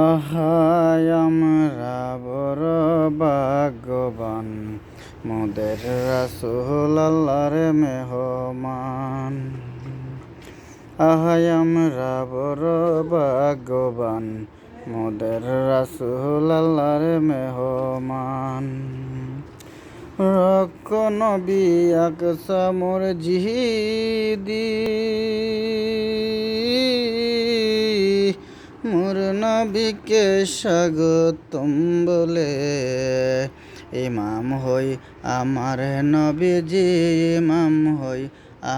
আহায় আমরা বড় ভাগ্যবান, মোদের রাসূল আল্লাহর মেহমান। আহায় আমরা বড় ভাগ্যবান, মোদের রাসূল আল্লাহর মেহমান। রক্ষ নবী আকসা মোর জিহিদি, মোর নবীকে স্বাগতম বলে। ইমাম হই আমার নবীজি, ইমাম হই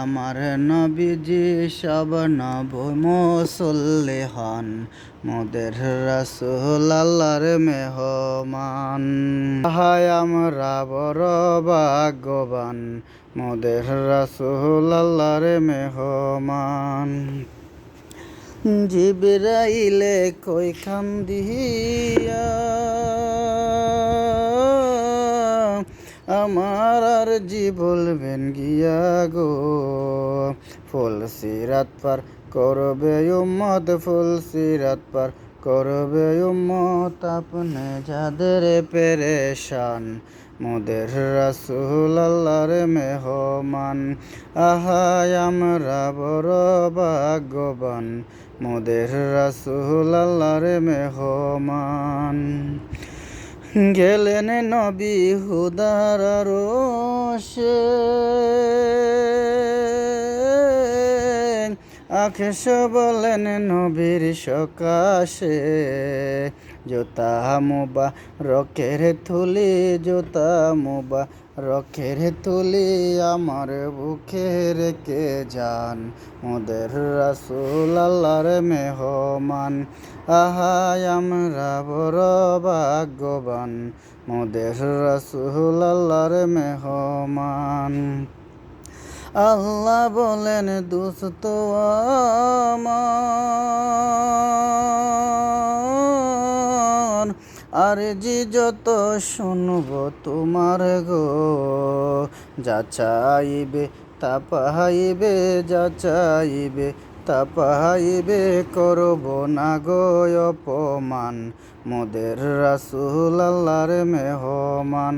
আমার নবীজি, সব নবী মুসল্লি হন মোদের রাসূল আল্লাহর মেহমান। হায় আমরা বড় ভাগ্যবান, মোদের রাসূল আল্লাহর মেহমান। জিবরাইলে কই কান্দিয়া, আমার আর জি বলবেন গিয়া গো। ফুল সিরাত পার করবে উম্মত, ফুল সিরাত পার করবে উম্মত, আপনি যাদের পেরেশান মোদের রাসূল আল্লাহর মেহমান। আহায় আমরা বড় ভাগ্যবান, মোদের রাসূল আল্লাহর মেহমান। গেলেন নবী হুদার আরশে, আকাশ বলেন নবীর সকাশে। জোতা মুবারকের থুলি, জোতা মুবারকের থুলি, আমার বুকে রেখে যান মোদের রাসূল আল্লাহর মেহমান। আহায় আমরা বড় ভাগ্যবান, মোদের রাসূল আল্লাহর মেহমান। আল্লাহ বলেন দোস্ত আমার, আর জি যত শুনব তোমার গো। যা চাইবে তা পাইবে, যা চাইবে তা পাইবে, করব না গো অপমান মোদের রাসূল আল্লাহর মেহমান।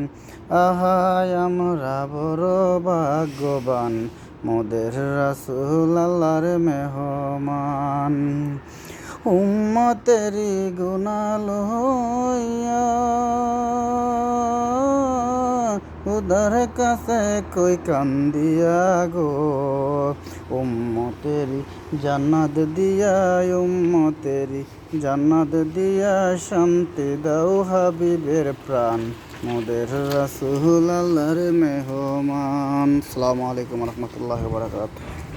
আহায় আমরা বড় ভাগ্যবান, মোদের রাসূল আল্লাহর মেহমান। উম্মতেরি গুনাহ লইয়া উদার কাছে কই কান্দিয়া গো। উম্মতেরি জান্নাত দিয়া, উম্মতেরি জান্নাত দিয়া, শান্তি দাও হাবিবের প্রাণ মোদের রাসূল আল্লাহর মেহমান। আসসালামু আলাইকুম ওয়া রাহমাতুল্লাহি ওয়া বারাকাতুহু।